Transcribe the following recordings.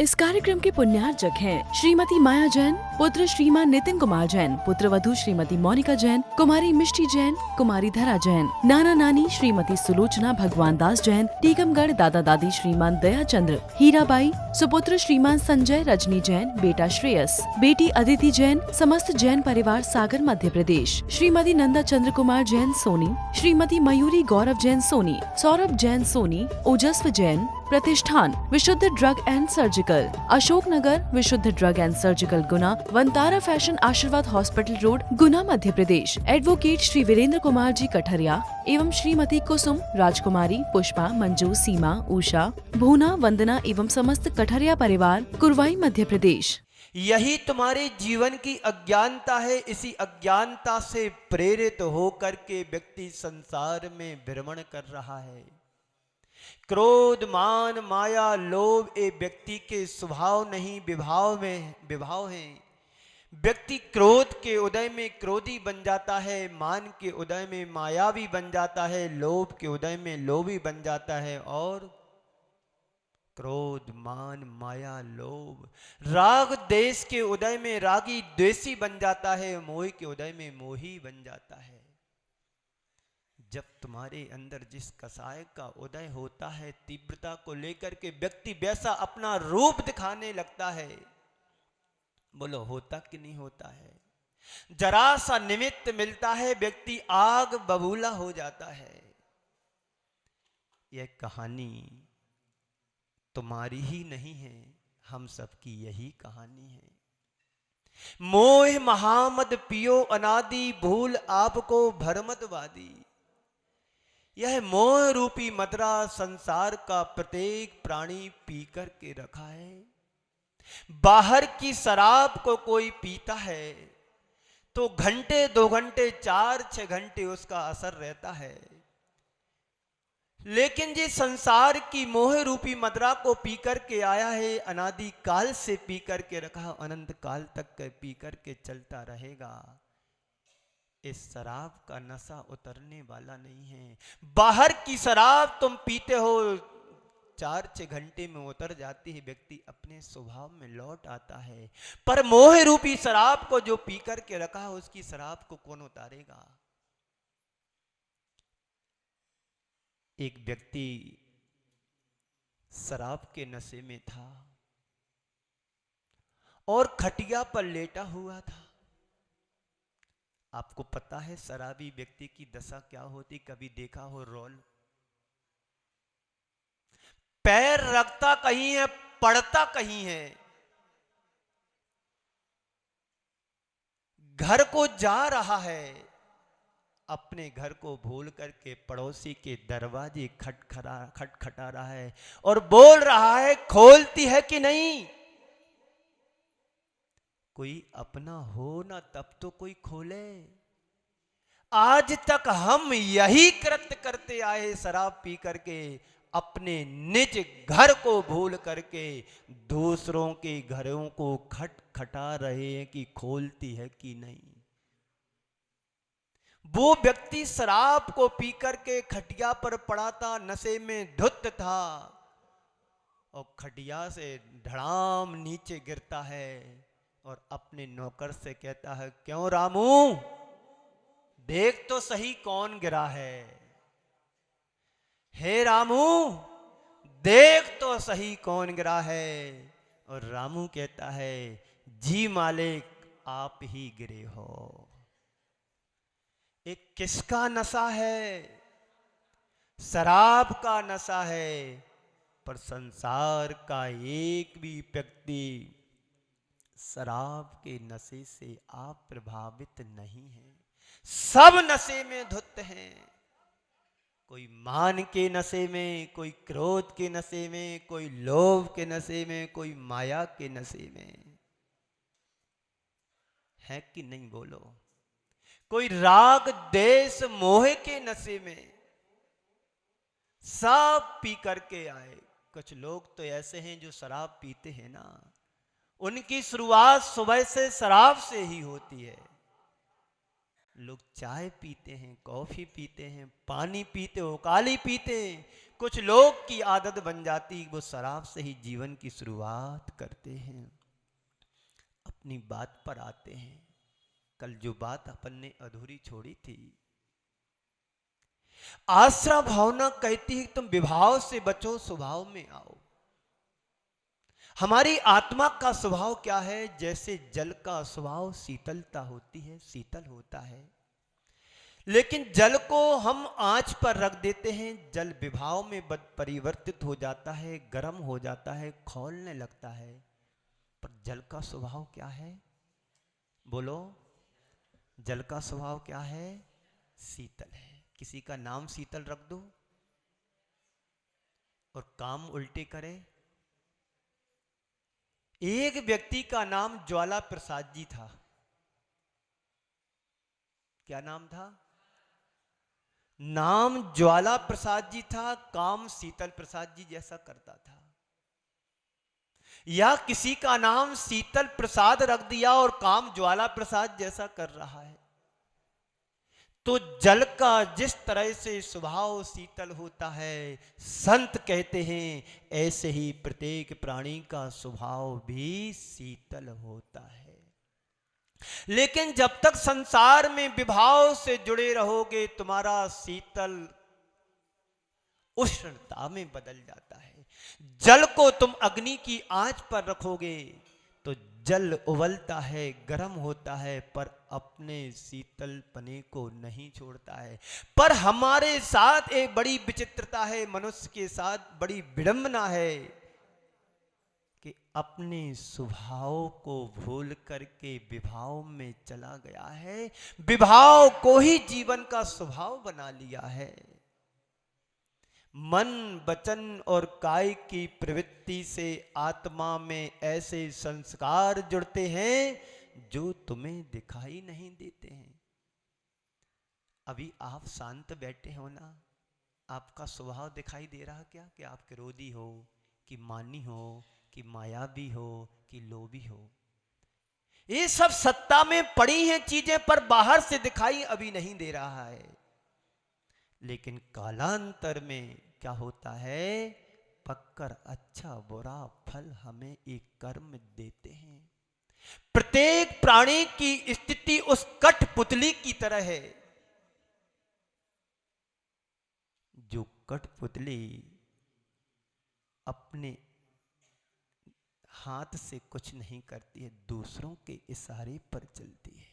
इस कार्यक्रम के पुण्यार्चक हैं श्रीमती माया जैन, पुत्र श्रीमान नितिन कुमार जैन, पुत्र वधू श्रीमती मोनिका जैन, कुमारी मिष्टी जैन, कुमारी धरा जैन, नाना नानी श्रीमती सुलोचना भगवान दास जैन, टीकमगढ़ दादा दादी श्रीमान दया चंद्र, हीराबाई, सुपुत्र श्रीमान संजय रजनी जैन, बेटा श्रेयस, बेटी अदिति जैन, समस्त जैन परिवार सागर मध्य प्रदेश, श्रीमती नंदा चंद्र कुमार जैन सोनी, श्रीमती मयूरी गौरव जैन सोनी, सौरभ जैन सोनी, ओजस्व जैन, प्रतिष्ठान विशुद्ध drug and surgical, Ashok Nagar विशुद्ध drug and surgical Guna, Vantara fashion आशीर्वाद हॉस्पिटल रोड गुना मध्य प्रदेश, एडवोकेट श्री वीरेंद्र कुमार जी कठरिया एवं श्रीमती कुसुम, राजकुमारी, पुष्पा, मंजू, सीमा, उषा, भूना, वंदना एवं समस्त कठरिया परिवार कुरवाई मध्य प्रदेश। यही तुम्हारे जीवन की अज्ञानता है। इसी अज्ञानता से प्रेरित होकर के व्यक्ति संसार में भ्रमण कर रहा है। क्रोध, मान, माया, लोभ ये व्यक्ति के स्वभाव नहीं विभाव हैं। व्यक्ति क्रोध के उदय में क्रोधी बन जाता है, मान के उदय में मायावी बन जाता है, लोभ के उदय में लोभी बन जाता है और क्रोध, मान, माया, लोभ, राग, देश के उदय में रागी द्वेषी बन जाता है, मोह के उदय में मोही बन जाता है। जब तुम्हारे अंदर जिस कसाय का उदय होता है, तीव्रता को लेकर के व्यक्ति वैसा अपना रूप दिखाने लगता है। बोलो होता कि नहीं होता है? जरा सा निमित्त मिलता है, व्यक्ति आग बबूला हो जाता है। यह कहानी तुम्हारी ही नहीं है, हम सबकी यही कहानी है। मोह महामद पियो अनादि, भूल आपको भरमतवादी। यह मोह रूपी मदरा संसार का प्रत्येक प्राणी पी कर के रखा है। बाहर की शराब को कोई पीता है तो घंटे, 2 घंटे, 4, 6 घंटे उसका असर रहता है, लेकिन ये संसार की मोह रूपी मदरा को पी कर के आया है, अनादि काल से पी कर के रखा, अनंत काल तक पी कर के चलता रहेगा। इस शराब का नशा उतरने वाला नहीं है। बाहर की शराब तुम पीते हो, 4-6 घंटे में उतर जाती है, व्यक्ति अपने स्वभाव में लौट आता है। पर मोह रूपी शराब को जो पी कर के रखा है, उसकी शराब को कौन उतारेगा? एक व्यक्ति शराब के नशे में था और खटिया पर लेटा हुआ था। आपको पता है शराबी व्यक्ति की दशा क्या होती? कभी देखा हो रोल? पैर रखता कहीं है, पड़ता कहीं है। घर को जा रहा है, अपने घर को भूल करके पड़ोसी के दरवाजे खटखटा रहा है और बोल रहा है, खोलती है कि नहीं? कोई अपना हो ना तब तो कोई खोले। आज तक हम यही कृत्य करते आए, शराब पी करके अपने निज घर को भूल करके दूसरों के घरों को खटखटा रहे हैं कि खोलती है कि नहीं। वो व्यक्ति शराब को पी करके खटिया पर पड़ा था, नशे में धुत था और खटिया से धड़ाम नीचे गिरता है और अपने नौकर से कहता है, क्यों रामू, देख तो सही कौन गिरा है। हे रामू, देख तो सही कौन गिरा है। और रामू कहता है, जी मालिक, आप ही गिरे हो। एक किसका नशा है? शराब का नशा है। पर संसार का एक भी व्यक्ति शराब के नशे से आप प्रभावित नहीं है। सब नशे में धुत हैं। कोई मान के नशे में, कोई क्रोध के नशे में, कोई लोभ के नशे में, कोई माया के नशे में। है कि नहीं? बोलो। कोई राग, देश, मोह के नशे में। सब पी करके आए। कुछ लोग तो ऐसे हैं जो शराब पीते हैं ना, उनकी शुरुआत सुबह से शराब से ही होती है। लोग चाय पीते हैं, कॉफी पीते हैं, पानी पीते हो, काली पीते हैं। कुछ लोग की आदत बन जाती, वो शराब से ही जीवन की शुरुआत करते हैं। अपनी बात पर आते हैं। कल जो बात अपन ने अधूरी छोड़ी थी, आश्रा भावना कहती है तुम विभाव से बचो, स्वभाव में आओ। हमारी आत्मा का स्वभाव क्या है? जैसे जल का स्वभाव शीतलता होती है, शीतल होता है, लेकिन जल को हम आंच पर रख देते हैं, जल विभाव में परिवर्तित हो जाता है, गर्म हो जाता है, खौलने लगता है। पर जल का स्वभाव क्या है? बोलो, जल का स्वभाव क्या है? शीतल है। किसी का नाम शीतल रख दो और काम उल्टे करे। एक व्यक्ति का नाम ज्वाला प्रसाद जी था। क्या नाम था? नाम ज्वाला प्रसाद जी था, काम शीतल प्रसाद जी जैसा करता था। या किसी का नाम शीतल प्रसाद रख दिया और काम ज्वाला प्रसाद जैसा कर रहा है। तो जल का जिस तरह से स्वभाव शीतल होता है, संत कहते हैं ऐसे ही प्रत्येक प्राणी का स्वभाव भी शीतल होता है। लेकिन जब तक संसार में विभाव से जुड़े रहोगे, तुम्हारा शीतल उष्णता में बदल जाता है। जल को तुम अग्नि की आंच पर रखोगे तो जल उबलता है, गर्म होता है, पर अपने शीतलपने को नहीं छोड़ता है। पर हमारे साथ एक बड़ी विचित्रता है, मनुष्य के साथ बड़ी विडंबना है कि अपने स्वभाव को भूल करके विभाव में चला गया है, विभाव को ही जीवन का स्वभाव बना लिया है। मन, वचन और काय की प्रवृत्ति से आत्मा में ऐसे संस्कार जुड़ते हैं जो तुम्हें दिखाई नहीं देते हैं। अभी आप शांत बैठे हो ना, आपका स्वभाव दिखाई दे रहा क्या कि आप क्रोधी हो, कि मानी हो, कि मायावी हो, कि लोभी हो? ये सब सत्ता में पड़ी हैं चीजें, पर बाहर से दिखाई अभी नहीं दे रहा है। लेकिन कालांतर में क्या होता है? पक्कर अच्छा बुरा फल हमें एक कर्म देते हैं। प्रत्येक प्राणी की स्थिति उस कठपुतली की तरह है। जो कठपुतली अपने हाथ से कुछ नहीं करती है, दूसरों के इशारे पर चलती है।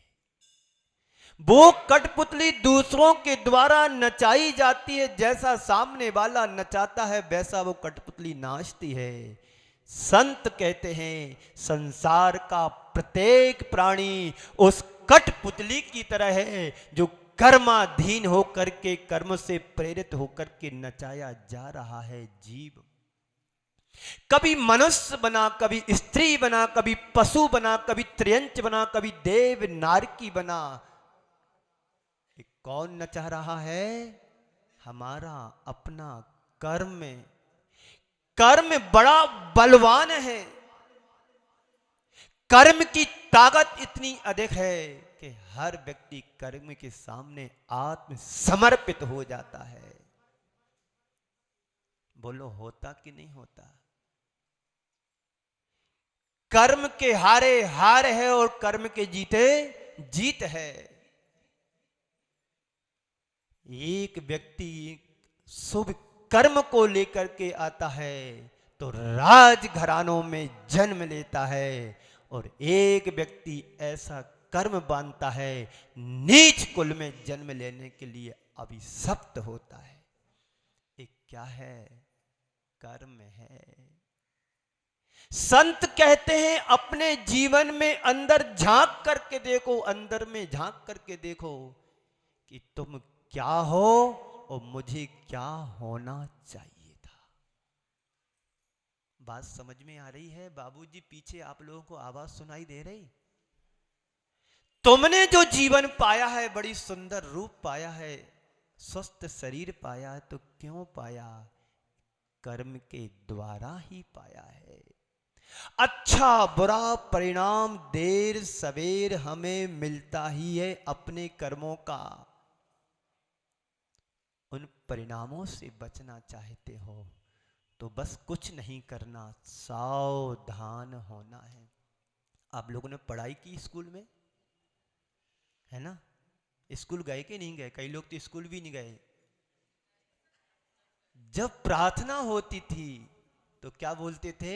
वो कठपुतली दूसरों के द्वारा नचाई जाती है। जैसा सामने वाला नचाता है वैसा वो कठपुतली नाचती है। संत कहते हैं संसार का प्रत्येक प्राणी उस कठपुतली की तरह है जो कर्माधीन होकर के, कर्म से प्रेरित होकर के नचाया जा रहा है। जीव कभी मनुष्य बना, कभी स्त्री बना, कभी पशु बना, कभी त्रियंच बना, कभी देव नारकी बना। कौन नचा रहा है? हमारा अपना कर्म। कर्म बड़ा बलवान है। कर्म की ताकत इतनी अधिक है कि हर व्यक्ति कर्म के सामने आत्म समर्पित हो जाता है। बोलो, होता कि नहीं होता? कर्म के हारे हार है और कर्म के जीते जीत है। एक व्यक्ति शुभ कर्म को लेकर के आता है तो राजघरानों में जन्म लेता है, और एक व्यक्ति ऐसा कर्म बांधता है, नीच कुल में जन्म लेने के लिए अभिशप्त होता है। एक क्या है? कर्म है। संत कहते हैं अपने जीवन में अंदर झांक करके देखो, अंदर में झांक करके देखो कि तुम क्या हो और मुझे क्या होना चाहिए था। बात समझ में आ रही है? बाबूजी पीछे आप लोगों को आवाज सुनाई दे रही? तुमने जो जीवन पाया है, बड़ी सुंदर रूप पाया है, स्वस्थ शरीर पाया है, तो क्यों पाया? कर्म के द्वारा ही पाया है। अच्छा बुरा परिणाम देर सवेर हमें मिलता ही है अपने कर्मों का। उन परिणामों से बचना चाहते हो तो बस कुछ नहीं करना, सावधान होना है। आप लोगों ने पढ़ाई की स्कूल में, है ना? स्कूल गए कि नहीं गए? कई लोग तो स्कूल भी नहीं गए। जब प्रार्थना होती थी तो क्या बोलते थे?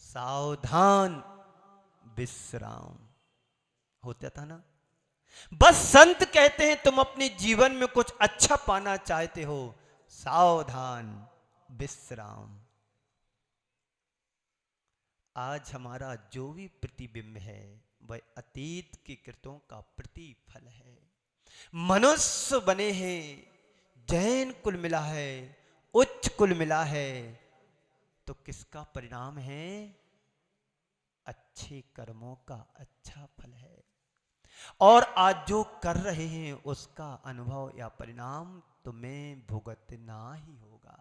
सावधान विश्राम, होता था ना? बस संत कहते हैं तुम अपने जीवन में कुछ अच्छा पाना चाहते हो, सावधान विश्राम। आज हमारा जो भी प्रतिबिंब है वह अतीत के कृतों का प्रतिफल है। मनुष्य बने हैं, जैन कुल मिला है, उच्च कुल मिला है, तो किसका परिणाम है? अच्छे कर्मों का अच्छा फल है। और आज जो कर रहे हैं उसका अनुभव या परिणाम तुम्हें भुगतना ही होगा।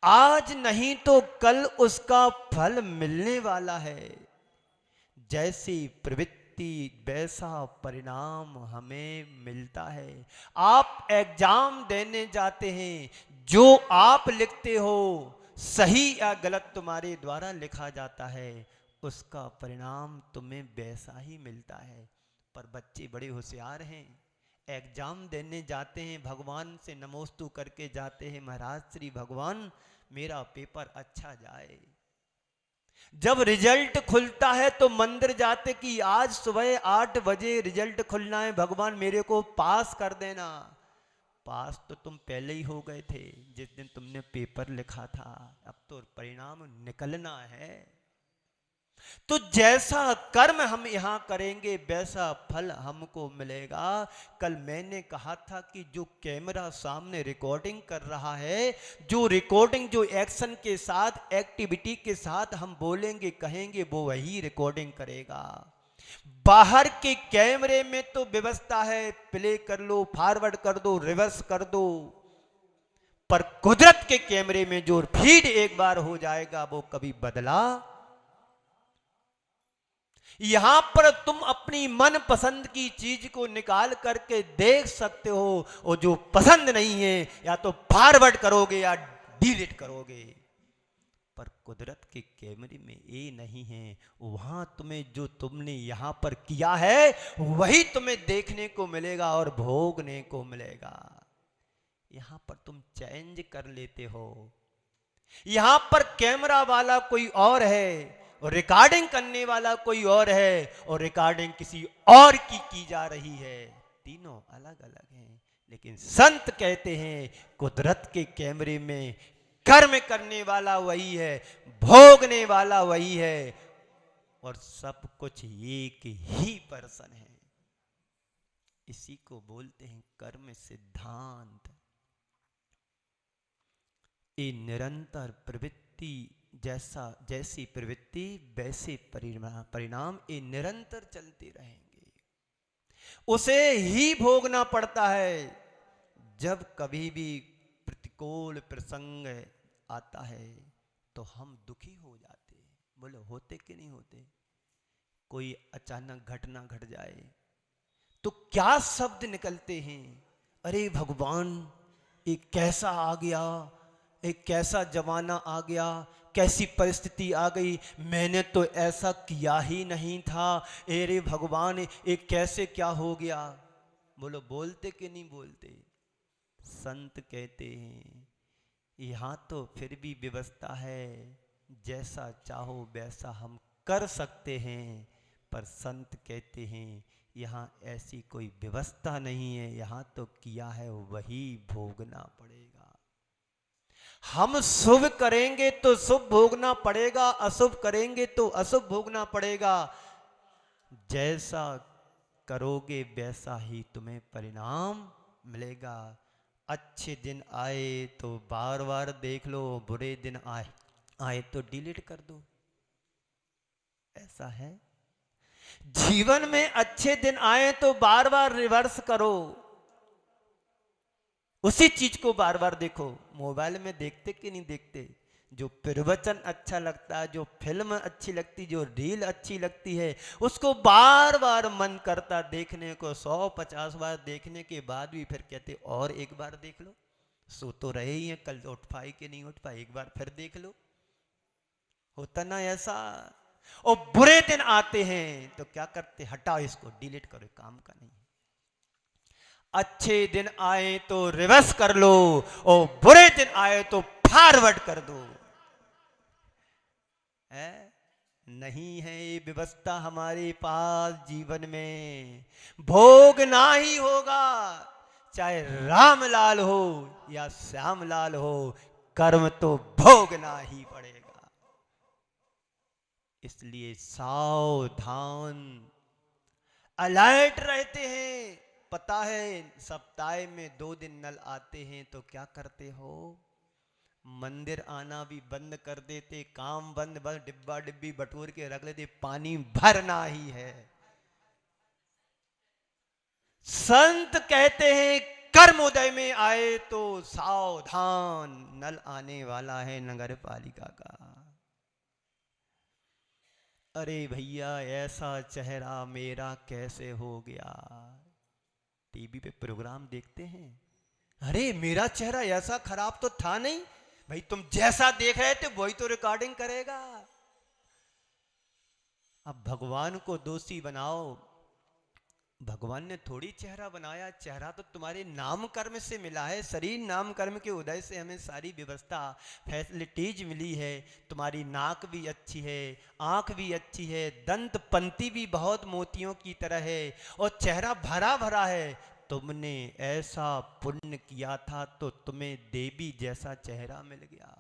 आज नहीं तो कल उसका फल मिलने वाला है। जैसी प्रवृत्ति वैसा परिणाम हमें मिलता है। आप एग्जाम देने जाते हैं, जो आप लिखते हो सही या गलत तुम्हारे द्वारा लिखा जाता है, उसका परिणाम तुम्हें वैसा ही मिलता है। पर बच्चे बड़े होशियार हैं, एग्जाम देने जाते हैं, भगवान से नमोस्तु करके जाते हैं, महाराज श्री भगवान मेरा पेपर अच्छा जाए। जब रिजल्ट खुलता है तो मंदिर जाते कि आज सुबह 8 बजे रिजल्ट खुलना है, भगवान मेरे को पास कर देना। पास तो तुम पहले ही हो गए थे जिस दिन तुमने पेपर लिखा था, अब तो परिणाम निकलना है। तो जैसा कर्म हम यहां करेंगे वैसा फल हमको मिलेगा। कल मैंने कहा था कि जो कैमरा सामने रिकॉर्डिंग कर रहा है, जो रिकॉर्डिंग जो एक्शन के साथ एक्टिविटी के साथ हम बोलेंगे कहेंगे वो वही रिकॉर्डिंग करेगा। बाहर के कैमरे में तो व्यवस्था है, प्ले कर लो, फॉरवर्ड कर दो, रिवर्स कर दो, पर कुदरत के कैमरे में जो फीड एक बार हो जाएगा वो कभी बदला। यहां पर तुम अपनी मन पसंद की चीज को निकाल करके देख सकते हो, और जो पसंद नहीं है या तो फॉरवर्ड करोगे या डिलीट करोगे। पर कुदरत के कैमरे में ये नहीं है, वहां तुम्हें जो तुमने यहां पर किया है वही तुम्हें देखने को मिलेगा और भोगने को मिलेगा। यहां पर तुम चेंज कर लेते हो, यहां पर कैमरा वाला कोई और है और रिकॉर्डिंग करने वाला कोई और है, और रिकॉर्डिंग किसी और की जा रही है। तीनों अलग अलग हैं, लेकिन संत कहते हैं कुदरत के कैमरे में कर्म करने वाला वही है, भोगने वाला वही है, और सब कुछ एक ही पर्सन है। इसी को बोलते हैं कर्म सिद्धांत। ये निरंतर प्रवृत्ति, जैसी प्रवृत्ति वैसे परिणाम ये निरंतर चलते रहेंगे। उसे ही भोगना पड़ता है। जब कभी भी प्रतिकूल प्रसंग आता है तो हम दुखी हो जाते हैं। बोलो होते कि नहीं होते? कोई अचानक घटना घट जाए तो क्या शब्द निकलते हैं? अरे भगवान, ये कैसा आ गया, एक कैसा जमाना आ गया, कैसी परिस्थिति आ गई, मैंने तो ऐसा किया ही नहीं था, अरे भगवान ये कैसे क्या हो गया। बोलो बोलते कि नहीं बोलते? संत कहते हैं यहाँ तो फिर भी व्यवस्था है, जैसा चाहो वैसा हम कर सकते हैं, पर संत कहते हैं यहाँ ऐसी कोई व्यवस्था नहीं है, यहाँ तो किया है वही भोगना पड़ेगा। हम शुभ करेंगे तो शुभ भोगना पड़ेगा, अशुभ करेंगे तो अशुभ भोगना पड़ेगा। जैसा करोगे वैसा ही तुम्हें परिणाम मिलेगा। अच्छे दिन आए तो बार बार देख लो, बुरे दिन आए तो डिलीट कर दो। ऐसा है जीवन में, अच्छे दिन आए तो बार बार रिवर्स करो, उसी चीज को बार बार देखो। मोबाइल में देखते कि नहीं देखते? जो प्रवचन अच्छा लगता है, जो फिल्म अच्छी लगती, जो रील अच्छी लगती है, उसको बार बार मन करता देखने को। 150 बार देखने के बाद भी फिर कहते और एक बार देख लो। सो तो रहे ही हैं, कल उठ पाए कि नहीं उठ पाए, एक बार फिर देख लो। होता ना ऐसा। और बुरे दिन आते हैं तो क्या करते, हटाओ इसको, डिलीट करो, काम का नहीं। अच्छे दिन आए तो रिवर्स कर लो और बुरे दिन आए तो फॉरवर्ड कर दो। है नहीं है ये व्यवस्था हमारे पास जीवन में। भोगना ही होगा, चाहे रामलाल हो या श्यामलाल हो, कर्म तो भोगना ही पड़ेगा। इसलिए सावधान, अलर्ट रहते हैं। पता है सप्ताह में 2 दिन नल आते हैं तो क्या करते हो, मंदिर आना भी बंद कर देते, काम बंद, बस डिब्बा डिब्बी बटोर के रख लेते, पानी भरना ही है। संत कहते हैं कर्मोदय में आए तो सावधान, नल आने वाला है नगर पालिका का। अरे भैया ऐसा चेहरा मेरा कैसे हो गया। टीवी पे प्रोग्राम देखते हैं, अरे मेरा चेहरा ऐसा खराब तो था नहीं। भाई तुम जैसा देख रहे थे वही तो रिकॉर्डिंग करेगा। अब भगवान को दोषी बनाओ, भगवान ने थोड़ी चेहरा बनाया, चेहरा तो तुम्हारे नाम कर्म से मिला है। शरीर नाम कर्म के उदय से हमें सारी व्यवस्था फैसिलिटीज मिली है। तुम्हारी नाक भी अच्छी है, आंख भी अच्छी है, दंत पंक्ति भी बहुत मोतियों की तरह है और चेहरा भरा भरा है। तुमने ऐसा पुण्य किया था तो तुम्हें देवी जैसा चेहरा मिल गया।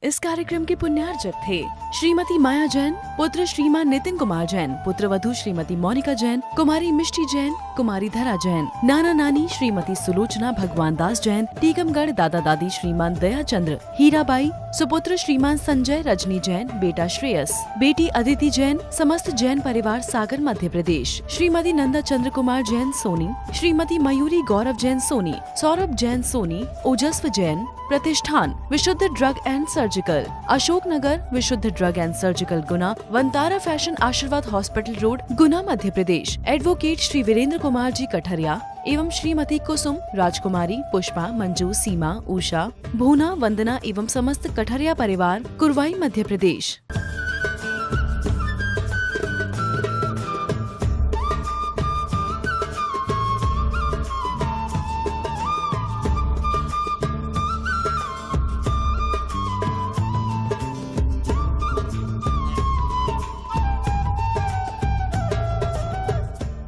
इस कार्यक्रम के पुण्यार्चक थे श्रीमती माया जैन, पुत्र श्रीमान नितिन कुमार जैन, पुत्र वधू श्रीमती मोनिका जैन, कुमारी मिष्टी जैन, कुमारी धरा जैन, नाना नानी श्रीमती सुलोचना भगवान दास जैन, टीकमगढ़ दादा दादी श्रीमान दया चंद्र, हीराबाई, सुपुत्र श्रीमान संजय रजनी जैन, बेटा श्रेयस, बेटी अदिति जैन, समस्त जैन परिवार सागर मध्य प्रदेश, श्रीमती नंदा चंद्र कुमार जैन सोनी, श्रीमती मयूरी गौरव जैन सोनी, सौरभ जैन सोनी, ओजस्व जैन, प्रतिष्ठान विशुद्ध drug and surgical, Ashok Nagar विशुद्ध drug and surgical Guna, Vantara fashion आशीर्वाद हॉस्पिटल रोड गुना मध्य प्रदेश, एडवोकेट श्री वीरेंद्र कुमार जी कठरिया एवं श्रीमती कुसुम, राजकुमारी, पुष्पा, मंजू, सीमा, उषा, भूना, वंदना एवं समस्त कठरिया परिवार कुरवाई मध्य प्रदेश।